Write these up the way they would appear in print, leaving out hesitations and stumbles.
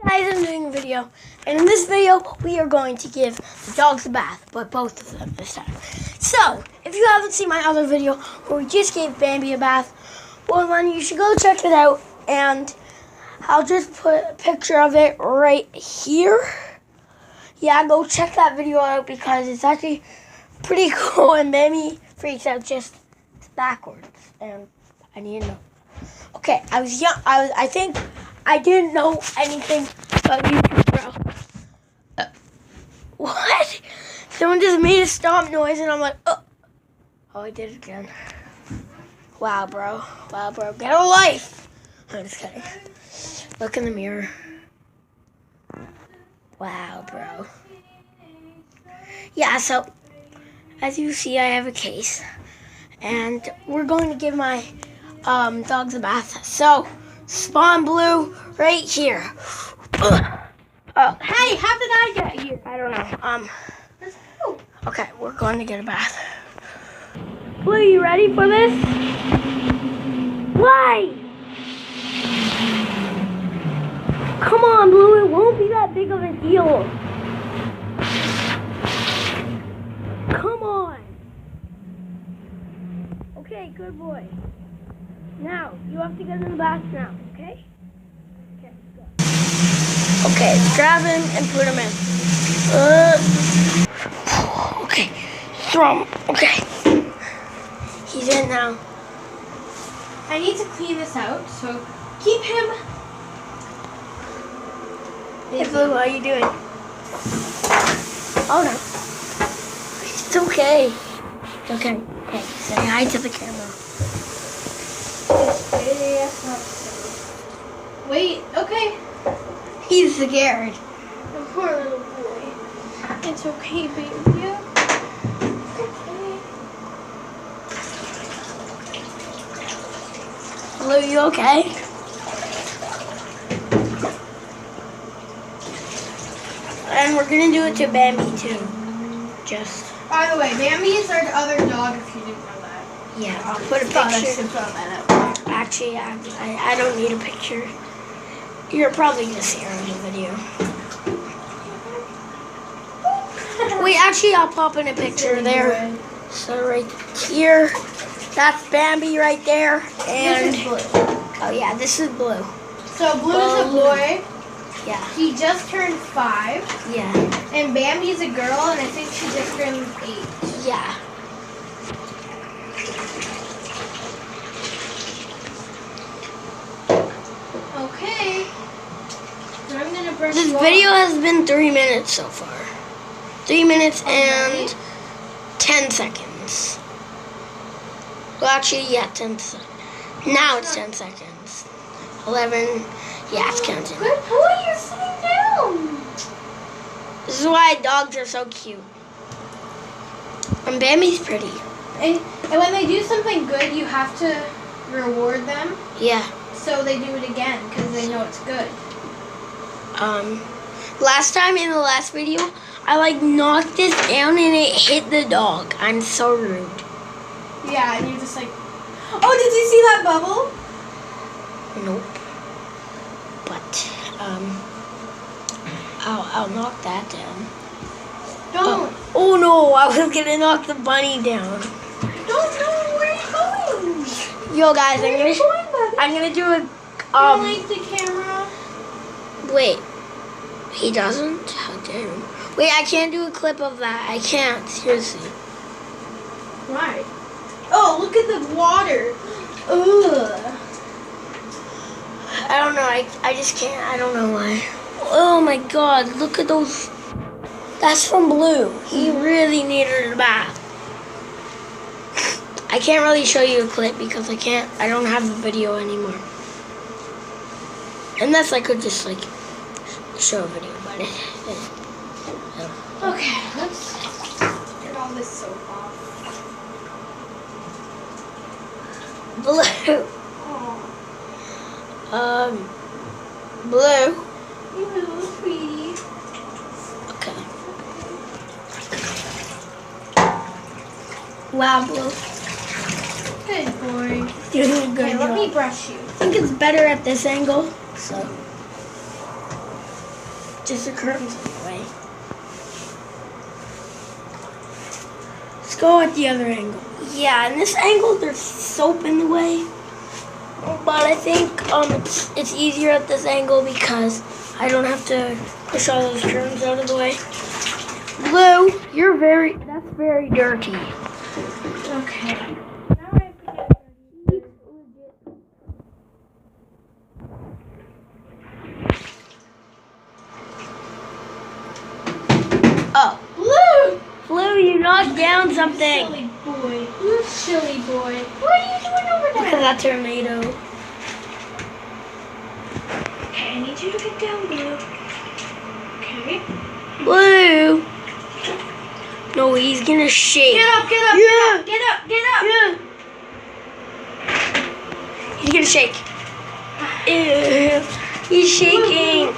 Guys, I'm doing a video, and in this video, we are going to give the dogs a bath, but both of them this time. So, if you haven't seen my other video where we just gave Bambi a bath, well then you should go check it out, and I'll just put a picture of it right here. Yeah, go check that video out because it's actually pretty cool, and Bambi freaks out just backwards, and I need to know. Okay, I was young. I think I didn't know anything about YouTube, bro. What? Someone just made a stomp noise, and I'm like, oh, I did it again. Wow, bro. Wow, bro. Get a life. I'm just kidding. Look in the mirror. Wow, bro. Yeah, so as you see, I have a case, and we're going to give my dogs a bath. So, Spawn Blue right here. Oh, hey, how did I get here? I don't know. Okay, we're going to get a bath. Blue, you ready for this? Why? Come on, Blue, it won't be that big of a deal. Come on. Okay, good boy. Now, you have to get in the bath now, okay? Okay, let's go. Okay, grab him and put him in. Okay, throw him. Okay. He's in now. I need to clean this out, so keep him. Hey, Blue, how are you doing? Oh, no. It's okay. It's okay. Okay, say hi to the camera. Wait, okay. He's scared. The poor little boy. It's okay, baby. Yeah. Okay. Blue, you okay? And we're gonna do it to Bambi too. Just. By the way, Bambi is our other dog. If you didn't know that. Yeah, I'll put a picture. Actually, I don't need a picture. You're probably gonna see her in the video. Wait, actually, I'll pop in a picture there. So right here, that's Bambi right there, and this is Blue. Oh yeah, this is Blue. So Blue is a boy. Yeah. He just turned 5. Yeah. And Bambi's a girl, and I think she just turned 8. Yeah. Okay. So I'm gonna brush This you video off. has been 3 minutes so far. 3 minutes and 10 seconds. Well, actually, yeah, 10 seconds. Now it's 10 seconds. 11. Yeah, it's counting. Good boy, you're sitting down. This is why dogs are so cute. And Bambi's pretty. And when they do something good, you have to reward them. Yeah. So they do it again because they know it's good. Last time in the last video, I knocked this down and it hit the dog. I'm so rude. Yeah, and you're just like, oh, did you see that bubble? Nope. But I'll knock that down. Don't. Oh no, I was gonna knock the bunny down. Don't know where you're going. Yo guys, Where are you going, Bubby? I'm gonna do a You like the camera? Wait. He doesn't? How dare you? Wait, I can't do a clip of that. I can't, seriously. Why? Oh, look at the water. Ugh. I don't know, I just can't, I don't know why. Oh my god, look at those. That's from Blue. He really needed a bath. I can't really show you a clip because I don't have the video anymore. Unless I could just show a video, but Okay, let's get all this soap off. Blue. Oh. Blue. Ew, sweetie. Okay. Wow, Blue. Good boy. You're doing a good Okay, let job. me brush you. I think it's better at this angle, so. Just the curtains in the way. Let's go at the other angle. Yeah, in this angle, there's soap in the way. But I think it's easier at this angle because I don't have to push all those germs out of the way. Blue, that's very dirty. Okay. Now I have to get Oh. Blue, you knocked down something. Silly boy. You silly boy. What are you doing over Look there? at that tornado. Okay, I need you to get down, Blue. Okay. Blue. No, he's gonna shake. Get up, get up, Yeah. get up, get up. Yeah. He's gonna shake. Ew. He's shaking.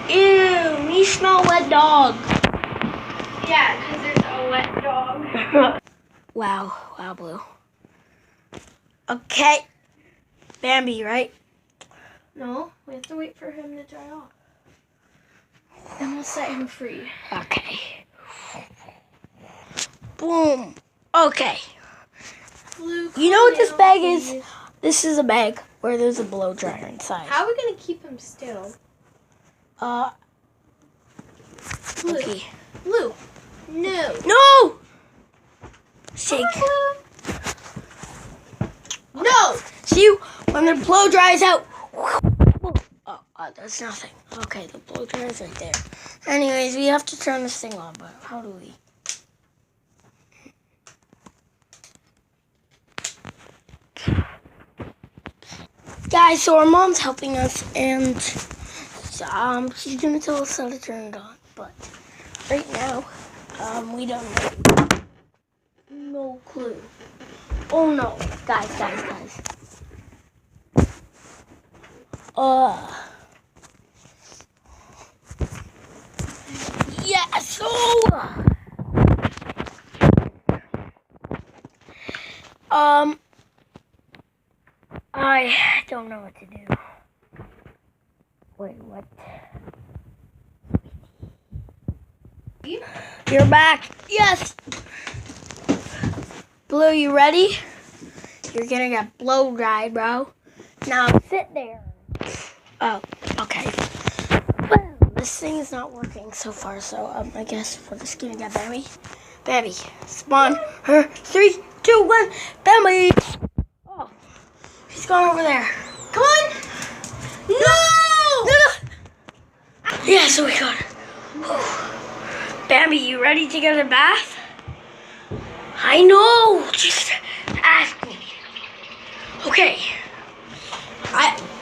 Ew. Me smell wet dog. Yeah, because there's a wet dog. Wow, Blue. Okay. Bambi, right? No, we have to wait for him to dry off. Then we'll set him free. Okay. Boom. Okay. Blue, You know what this calm bag down, is? please. This is a bag where there's a blow dryer inside. How are we going to keep him still? Blue. Okay. Blue. No. No! Shake. No! See, when the blow dries out. Oh, that's nothing. Okay, the blow dryer's right there. Anyways, we have to turn this thing on, but how do we? Guys, so our mom's helping us, and she's gonna tell us how to turn it on. But right now, we don't know. No clue. Oh no, guys. Yes. Oh. I don't know what to do. Wait, what? You're back. Yes. Blue, you ready? You're gonna get blow dried, bro. Now sit there. Oh, okay. Well, this thing is not working so far, so I guess we're just gonna get Bambi. Bambi, spawn her. 3, 2, 1, Bambi. Oh, he's gone over there. Come on. No! Yeah, so we got it. Bambi, you ready to get a bath? I know. Just ask me. Okay.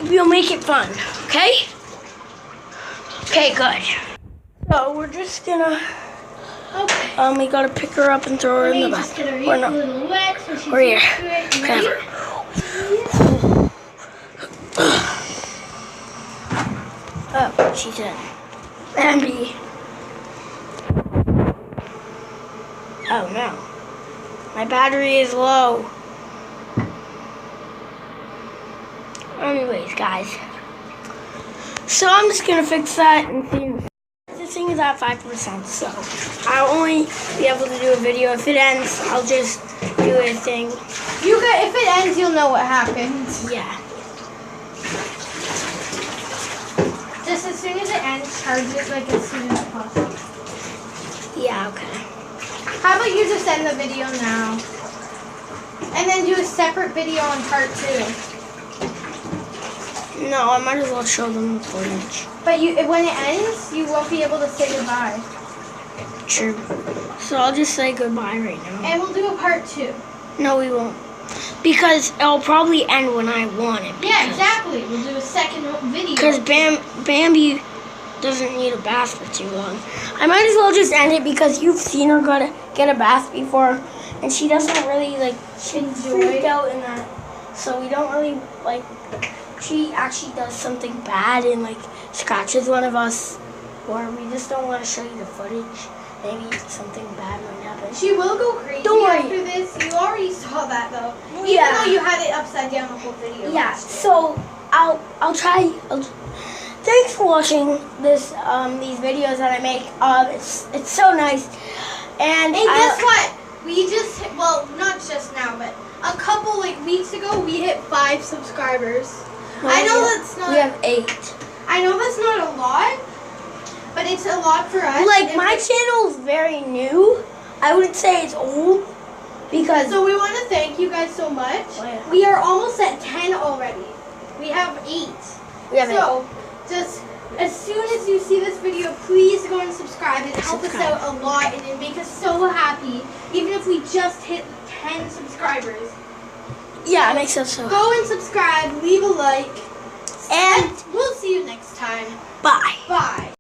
We'll make it fun. Okay? Okay, good. So we're just gonna. Okay. We gotta pick her up and throw her in the bath. Just get her Or a no. little wet so she's We're here. used to it. Whatever. Oh, she's in. Bambi. Oh no. My battery is low. Anyways, guys. So I'm just gonna fix that and see. This thing is at 5%, so I'll only be able to do a video. If it ends, I'll just do a thing. If it ends, you'll know what happens. Yeah. Just as soon as it ends, charge it like as soon as possible. Yeah, okay. How about you just end the video now? And then do a separate video on part 2. No, I might as well show them the footage. But when it ends, you won't be able to say goodbye. True. So I'll just say goodbye right now. And we'll do a part 2. No, we won't. Because it'll probably end when I want it. Yeah, exactly. We'll do a second video. Because Bambi doesn't need a bath for too long. I might as well just end it because you've seen her get a bath before. And she doesn't really, she freaked out in that. So we don't really, she actually does something bad and, scratches one of us. Or we just don't want to show you the footage. Maybe something bad might happen. She will go crazy Don't worry. after this. You already saw that, though. Even Yeah. though you had it upside down the whole video. Yeah, so I'll try. thanks for watching this these videos that I make. It's so nice. And guess what? We just hit, well, not just now, but a couple weeks ago, we hit 5 subscribers. I know that's not. We have 8. I know that's not a lot, but it's a lot for us. Like my channel is very new. I wouldn't say it's old because. So we want to thank you guys so much. Oh, yeah. We are almost at 10 already. We have 8. We have so just as soon as you see this video, please go and subscribe. It helps us out a lot and it makes us so happy. Even if we just hit 10 subscribers. Yeah, it makes us so. Go and subscribe, leave a like, And we'll see you next time. bye. Bye.